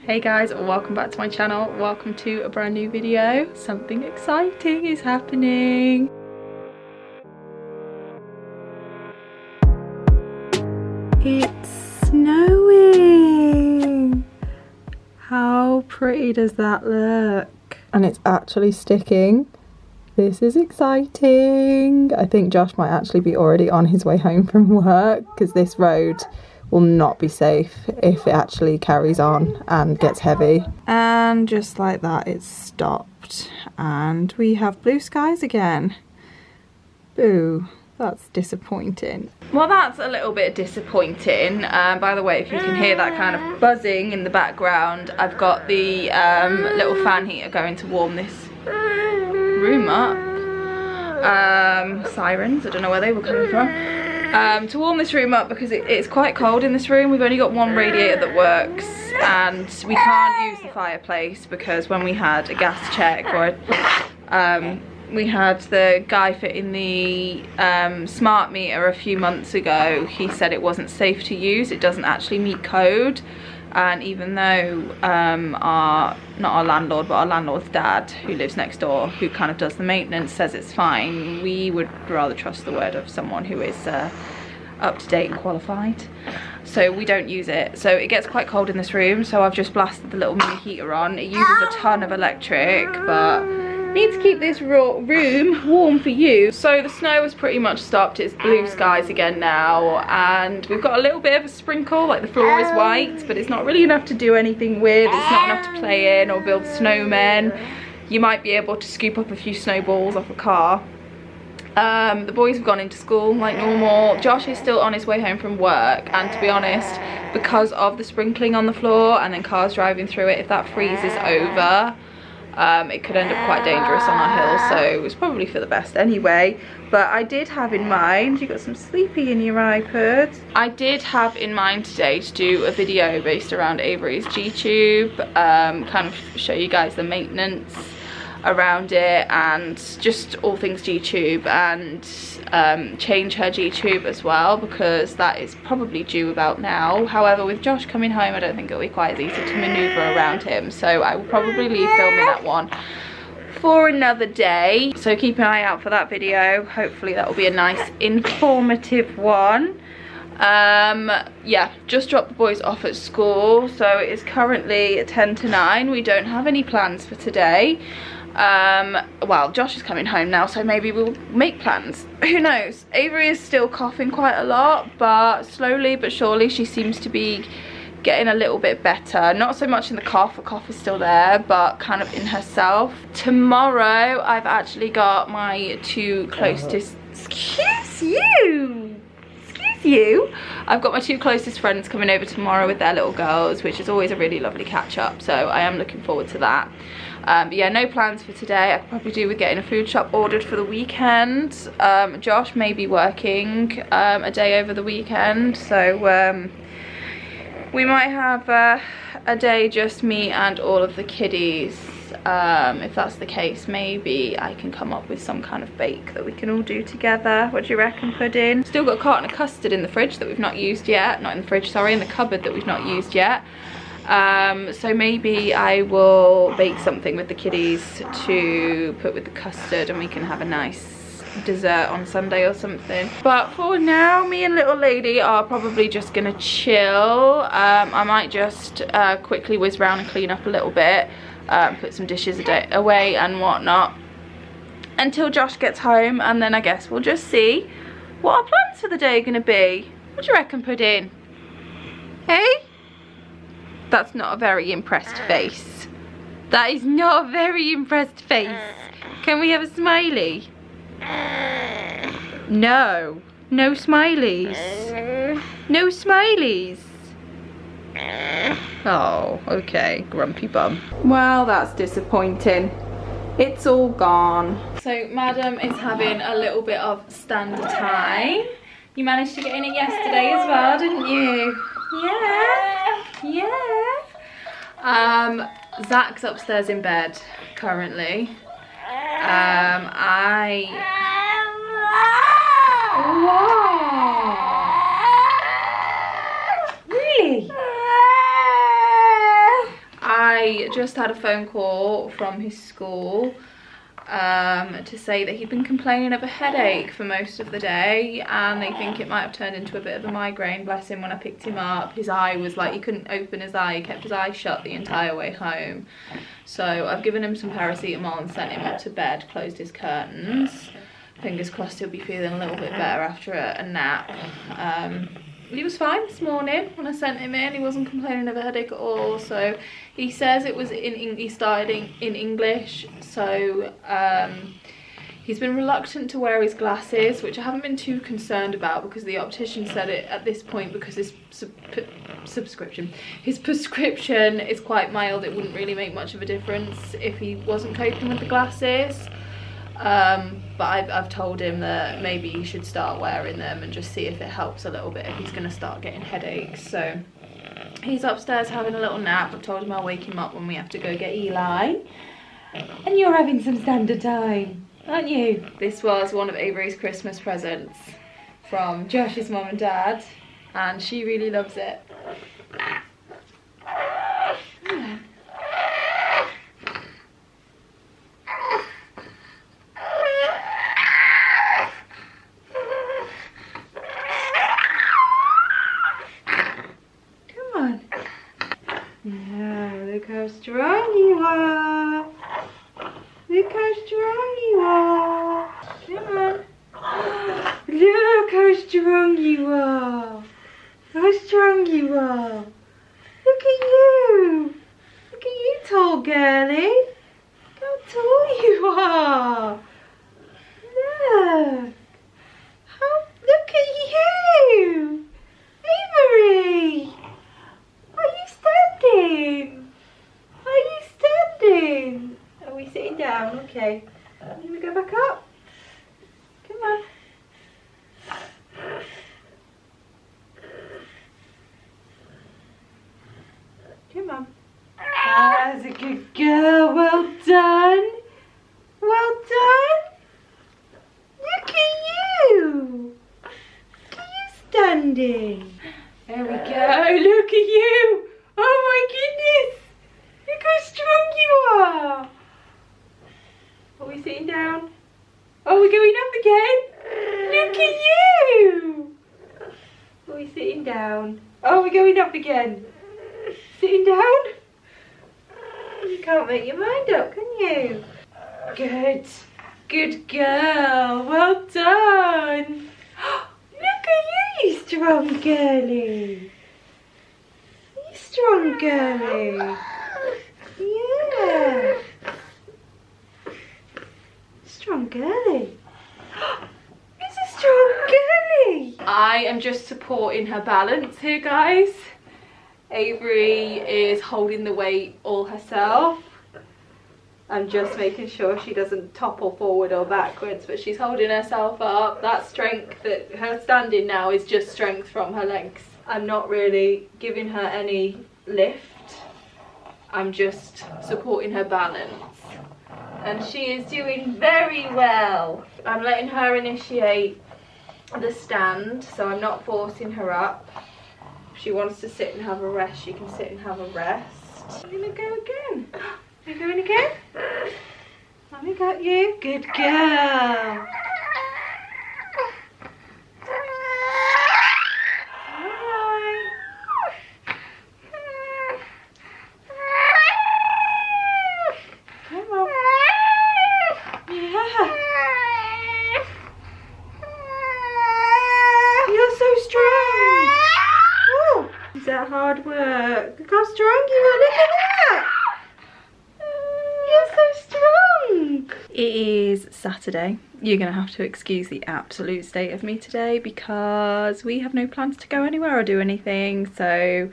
Hey guys, welcome back to my channel. Welcome to a brand new video. Something exciting is happening. It's snowing. How pretty does that look? And it's actually sticking. This is exciting. I think Josh might actually be already on his way home from work because this road will not be safe if it actually carries on and gets heavy. And just like that, it's stopped and we have blue skies again. Boo, that's disappointing. Well, that's a little bit disappointing. By the way, if you can hear that kind of buzzing in the background, I've got the little fan heater going to warm this room up. Sirens, I don't know where they were coming from. To warm this room up because it's quite cold in this room. We've only got one radiator that works and we can't use the fireplace because when we had a gas check or we had the guy fitting the smart meter a few months ago, he said it wasn't safe to use. It doesn't actually meet code. And even though not our landlord, but our landlord's dad, who lives next door, who kind of does the maintenance, says it's fine, we would rather trust the word of someone who is up to date and qualified. So we don't use it. So it gets quite cold in this room, so I've just blasted the little mini heater on. It uses a ton of electric, but need to keep this room warm for you. So the snow has pretty much stopped. It's blue skies again now, and we've got a little bit of a sprinkle, like the floor is white, but it's not really enough to do anything with. It's not enough to play in or build snowmen. You might be able to scoop up a few snowballs off a car. The boys have gone into school like normal. Josh is still on his way home from work, and to be honest, because of the sprinkling on the floor and then cars driving through it, if that freezes over, it could end up quite dangerous on our hill, so it was probably for the best anyway. But I did have in mind, you got some sleepy in your iPad. I did have in mind today to do a video based around Avery's G-tube, kind of show you guys the maintenance around it and just all things G-tube, and change her G-tube as well because that is probably due about now. However, with Josh coming home, I don't think it'll be quite as easy to maneuver around him, so I will probably leave filming that one for another day. So keep an eye out for that video. Hopefully that will be a nice informative one. Yeah, just dropped the boys off at school, so it is currently 10 to 9. We don't have any plans for today. Well, Josh is coming home now, so maybe we'll make plans. Who knows? Avery is still coughing quite a lot, but slowly but surely she seems to be getting a little bit better. Not so much in the cough is still there, but kind of in herself. Tomorrow I've actually got my two closest I've got my two closest friends coming over tomorrow with their little girls, which is always a really lovely catch up, so I am looking forward to that. But yeah, no plans for today. I could probably do with getting a food shop ordered for the weekend. Josh may be working a day over the weekend, so we might have a day just me and all of the kiddies. If that's the case, maybe I can come up with some kind of bake that we can all do together. What do you reckon, Pudding? Still got a carton of custard in the fridge that we've not used yet. Not in the fridge, sorry, in the cupboard that we've not used yet. So maybe I will bake something with the kiddies to put with the custard and we can have a nice dessert on Sunday or something. But for now, me and little lady are probably just gonna chill. I might just quickly whiz round and clean up a little bit, put some dishes away and whatnot until Josh gets home, and then I guess we'll just see what our plans for the day are gonna be. What do you reckon, Pudding? Hey? That's not a very impressed face. That is not a very impressed face. Can we have a smiley? No. No smileys. No smileys. Oh, okay. Grumpy bum. Well, that's disappointing. It's all gone. So, Madam is having a little bit of standard time. You managed to get in it yesterday as well, didn't you? Yeah. Yeah. Zach's upstairs in bed currently. Really? I just had a phone call from his school to say that he'd been complaining of a headache for most of the day, and they think it might have turned into a bit of a migraine. Bless him. When I picked him up, his eye was like, he couldn't open his eye, he kept his eye shut the entire way home. So I've given him some paracetamol and sent him up to bed, closed his curtains. Fingers crossed he'll be feeling a little bit better after a nap. He was fine this morning when I sent him in. He wasn't complaining of a headache at all. So he says it was he started in English. So he's been reluctant to wear his glasses, which I haven't been too concerned about because the optician said it at this point, because his prescription is quite mild. It wouldn't really make much of a difference if he wasn't coping with the glasses. But I've told him that maybe he should start wearing them and just see if it helps a little bit if he's going to start getting headaches. So he's upstairs having a little nap. I've told him I'll wake him up when we have to go get Eli. And you're having some standard time, aren't you? This was one of Avery's Christmas presents from Josh's mum and dad, and she really loves it. Look how strong you are. Look how strong you are. Come on. Look how strong you are. How strong you are. Look at you. Look at you, tall girlie. Look how tall you are. Look. Look at you. Avery. Are you standing? Are you standing? Are we sitting down? Okay. Can we go back up? Come on. Come on. That's a good girl. Well done. Well done. Look at you. Look at you standing. There we go. Look at you. Oh my goodness. Look how strong you are. Are we sitting down? Oh, we're going up again. Look at you. Are we sitting down? Oh, we're going up again. Sitting down? You can't make your mind up, can you? Good. Good girl. Well done. Look at you, you strong girlie. You strong girlie. Yeah. Strong girlie. It's a strong girlie. I am just supporting her balance here, guys. Avery is holding the weight all herself. I'm just making sure she doesn't topple forward or backwards, but she's holding herself up. That strength, that her standing now is just strength from her legs. I'm not really giving her any lift. I'm just supporting her balance. And she is doing very well. I'm letting her initiate the stand, so I'm not forcing her up. If she wants to sit and have a rest, she can sit and have a rest. I'm gonna go again. Are you going again? Mommy got you. Good girl. Hard work. Look how strong you are. Look at that. You're so strong. It is Saturday. You're going to have to excuse the absolute state of me today because we have no plans to go anywhere or do anything. So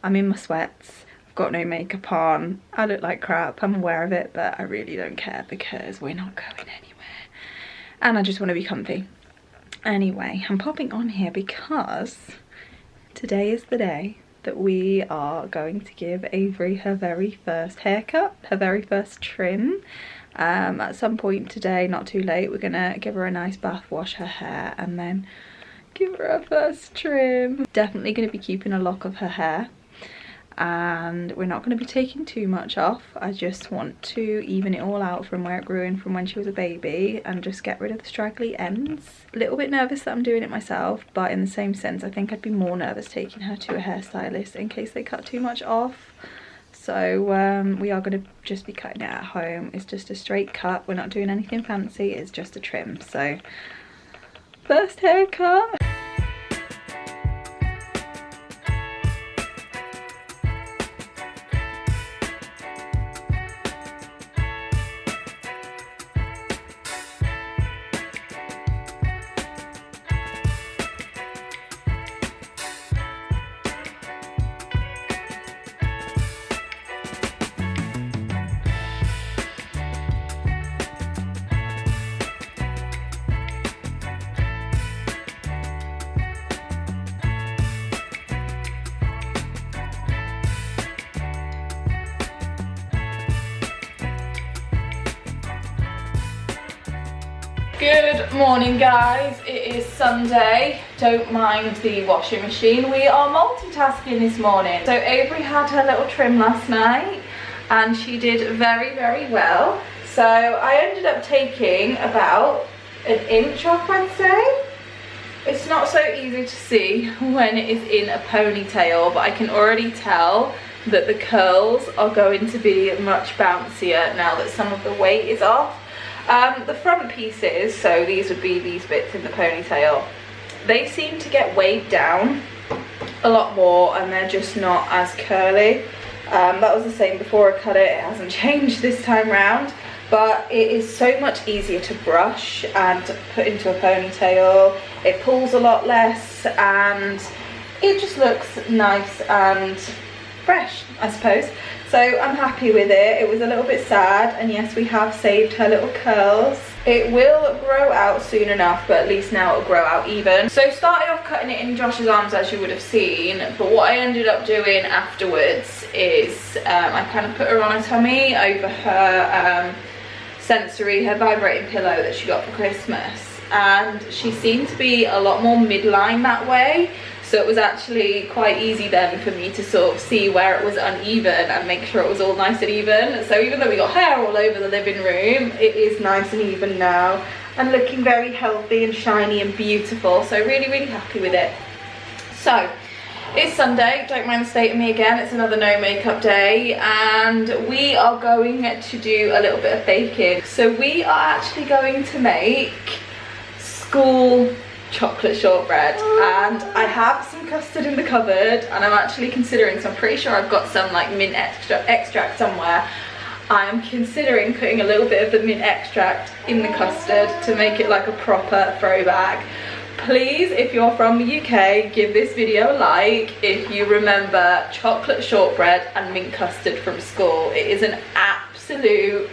I'm in my sweats. I've got no makeup on. I look like crap. I'm aware of it, but I really don't care because we're not going anywhere. And I just want to be comfy. Anyway, I'm popping on here because today is the day that we are going to give Avery her very first haircut, her very first trim. At some point today, not too late, we're gonna give her a nice bath, wash her hair, and then give her her first trim. Definitely gonna be keeping a lock of her hair. and we're not going to be taking too much off. I just want to even it all out from where it grew in from when she was a baby and just get rid of the straggly ends. A little bit nervous that I'm doing it myself, but in the same sense I think I'd be more nervous taking her to a hairstylist in case they cut too much off. So we are going to just be cutting it at home. It's just a straight cut, we're not doing anything fancy, it's just a trim. So first haircut. Good morning guys, it is Sunday. Don't mind the washing machine, we are multitasking this morning. So Avery had her little trim last night and she did very well. So I ended up taking about an inch off, I'd say. It's not so easy to see when it is in a ponytail, but I can already tell that the curls are going to be much bouncier now that some of the weight is off. The front pieces, so these would be these bits in the ponytail, they seem to get weighed down a lot more and they're just not as curly. That was the same before I cut it, it hasn't changed this time round, but it is so much easier to brush and put into a ponytail. It pulls a lot less and it just looks nice and fresh, I suppose. So I'm happy with it. It was a little bit sad, and yes, we have saved her little curls. It will grow out soon enough, but at least now it'll grow out even. So started off cutting it in Josh's arms, as you would have seen, but what I ended up doing afterwards is I kind of put her on her tummy over her sensory, her vibrating pillow that she got for Christmas, and she seemed to be a lot more midline that way. So it was actually quite easy then for me to sort of see where it was uneven and make sure it was all nice and even. So even though we got hair all over the living room, it is nice and even now and looking very healthy and shiny and beautiful. So really happy with it. So it's Sunday, don't mind the state of me again, it's another no makeup day, and we are going to do a little bit of baking. So we are actually going to make school chocolate shortbread, and I have some custard in the cupboard and I'm actually considering, so I'm pretty sure I've got some like mint extract somewhere. I am considering putting a little bit of the mint extract in the custard to make it like a proper throwback. Please, if you're from the UK, give this video a like if you remember chocolate shortbread and mint custard from school. It is an absolute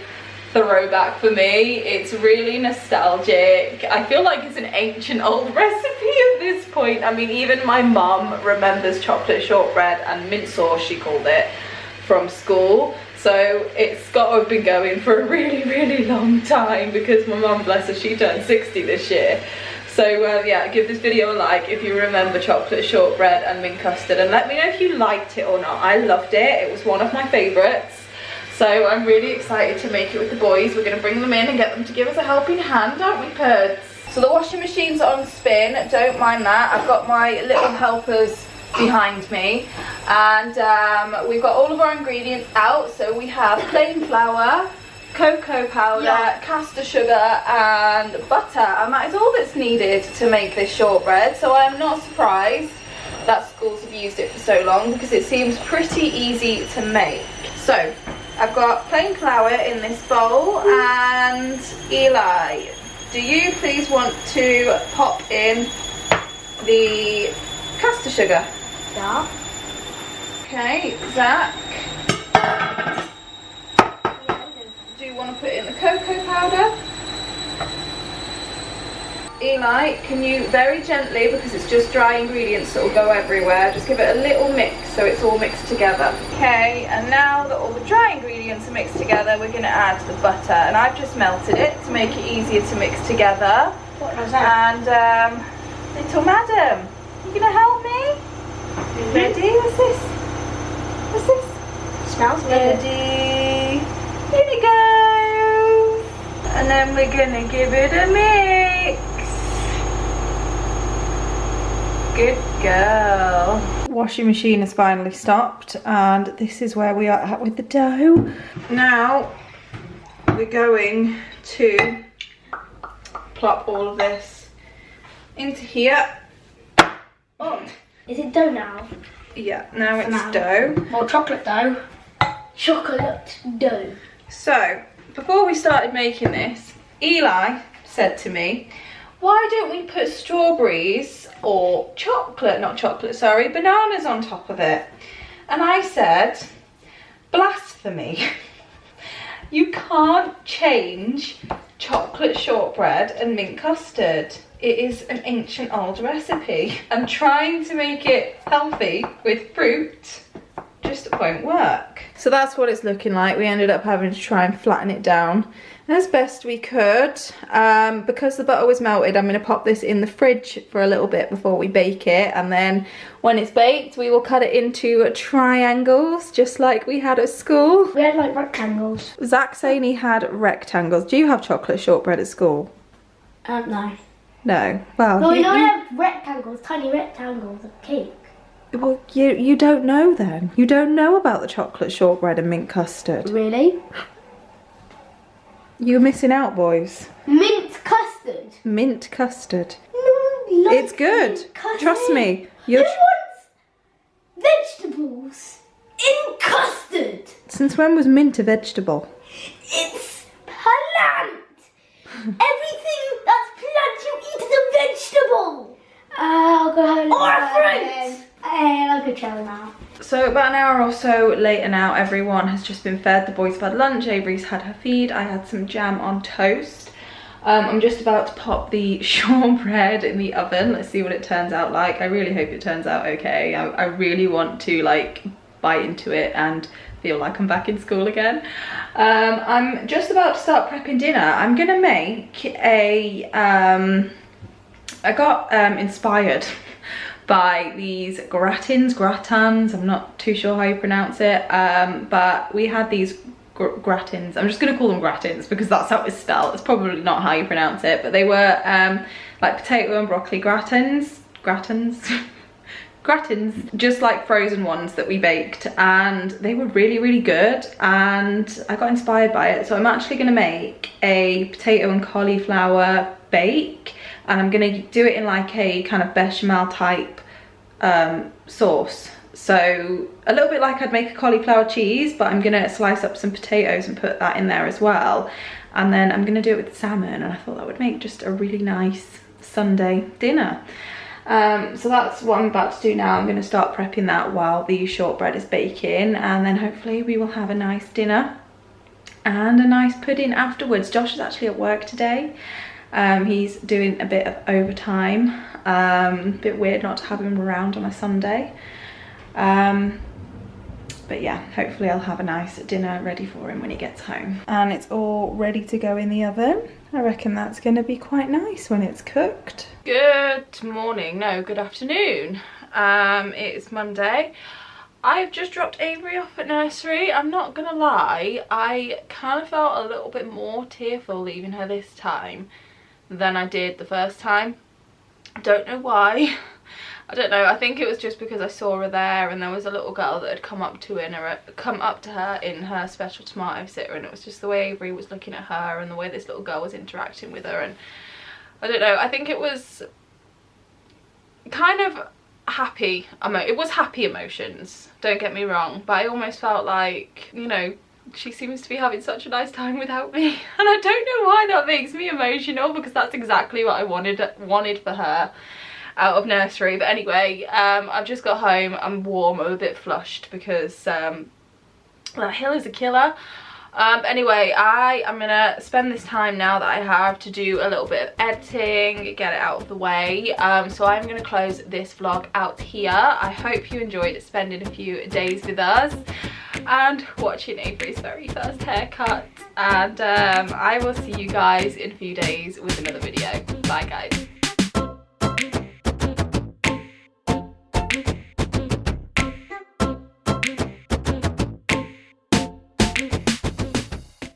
throwback for me. It's really nostalgic. I feel like it's an ancient old recipe at this point. I mean, even my mum remembers chocolate shortbread and mint sauce, she called it, from school. So it's got to have been going for a really long time, because my mum, bless her, she turned 60 this year. So yeah, give this video a like if you remember chocolate shortbread and mint custard, and let me know if you liked it or not. I loved it. It was one of my favourites. So I'm really excited to make it with the boys. We're going to bring them in and get them to give us a helping hand, aren't we, Purds? So the washing machine's on spin, don't mind that. I've got my little helpers behind me, and we've got all of our ingredients out. So we have plain flour, cocoa powder, caster sugar and butter, and that is all that's needed to make this shortbread. So I am not surprised that schools have used it for so long, because it seems pretty easy to make. So I've got plain flour in this bowl, and Eli, do you please want to pop in the caster sugar? Yeah. Okay, Zach, do you want to put in the cocoa powder? Eli, can you very gently, because it's just dry ingredients that will go everywhere, just give it a little mix so it's all mixed together. Okay, and now that all the dry ingredients are mixed together, we're going to add the butter, and I've just melted it to make it easier to mix together. What was that? And little madam, you going to help me? You ready? What's this? What's this? Smells weird. Ready? In it goes. And then we're gonna give it a mix. Good girl. Washing machine has finally stopped, and this is where we are at with the dough. Now we're going to plop all of this into here. Oh, is it dough now? Yeah, now it's dough. More chocolate dough. Chocolate dough. So, before we started making this, Eli said to me, why don't we put strawberries or bananas on top of it? And I said, blasphemy. You can't change chocolate shortbread and mint custard. It is an ancient old recipe. And trying to make it healthy with fruit just won't work. So that's what it's looking like. We ended up having to try and flatten it down as best we could. Because the butter was melted, I'm going to pop this in the fridge for a little bit before we bake it, and then when it's baked we will cut it into triangles just like we had at school. We had like rectangles. Zach saying he had rectangles. Do you have chocolate shortbread at school? No. No. Well, No, we have rectangles, tiny rectangles of cake. Well, you don't know then. You don't know about the chocolate shortbread and mint custard. Really? You're missing out, boys. Mint custard. Mint custard. No one likes It's good. mint custard. Trust me. Who wants vegetables in custard? Since when was mint a vegetable? It's plant. Everything that's plant you eat is a vegetable. I'll go home. Or a fruit. I'll go chill now. So about an hour or so later now, everyone has just been fed. The boys have had lunch, Avery's had her feed, I had some jam on toast. I'm just about to pop the shortbread in the oven. Let's see what it turns out like. I really hope it turns out okay. I really want to like bite into it and feel like I'm back in school again. I'm just about to start prepping dinner. I'm gonna make a, I got inspired by these gratins, I'm not too sure how you pronounce it, but we had these gratins. I'm just gonna call them gratins because that's how it's spelled. It's probably not how you pronounce it, but they were like potato and broccoli gratins, just like frozen ones that we baked, and they were really good, and I got inspired by it. So I'm actually gonna make a potato and cauliflower bake, and I'm gonna do it in like a kind of bechamel type sauce. So a little bit like I'd make a cauliflower cheese, but I'm gonna slice up some potatoes and put that in there as well. And then I'm gonna do it with salmon, and I thought that would make just a really nice Sunday dinner. So that's what I'm about to do now. I'm gonna start prepping that while the shortbread is baking, and then hopefully we will have a nice dinner and a nice pudding afterwards. Josh is actually at work today. He's doing a bit of overtime. A bit weird not to have him around on a Sunday. But yeah, hopefully I'll have a nice dinner ready for him when he gets home. And it's all ready to go in the oven. I reckon that's going to be quite nice when it's cooked. Good morning, no, good afternoon. It's Monday. I've just dropped Avery off at nursery. I'm not gonna lie, I kind of felt a little bit more tearful leaving her this time than I did the first time. I don't know why. I don't know, I think it was just because I saw her there and there was a little girl that had come up to her in her special tomato sitter, and it was just the way Avery was looking at her and the way this little girl was interacting with her, and I don't know, I think it was kind of happy, it was happy emotions, don't get me wrong, but I almost felt like, you know, she seems to be having such a nice time without me, and I don't know why that makes me emotional, because that's exactly what I wanted for her out of nursery. But anyway, I've just got home, I'm warm, I'm a bit flushed because that hill is a killer. Anyway, I am gonna spend this time now that I have to do a little bit of editing, get it out of the way. So I'm gonna close this vlog out here. I hope you enjoyed spending a few days with us and watching Avery's very first haircut, and I will see you guys in a few days with another video. Bye guys.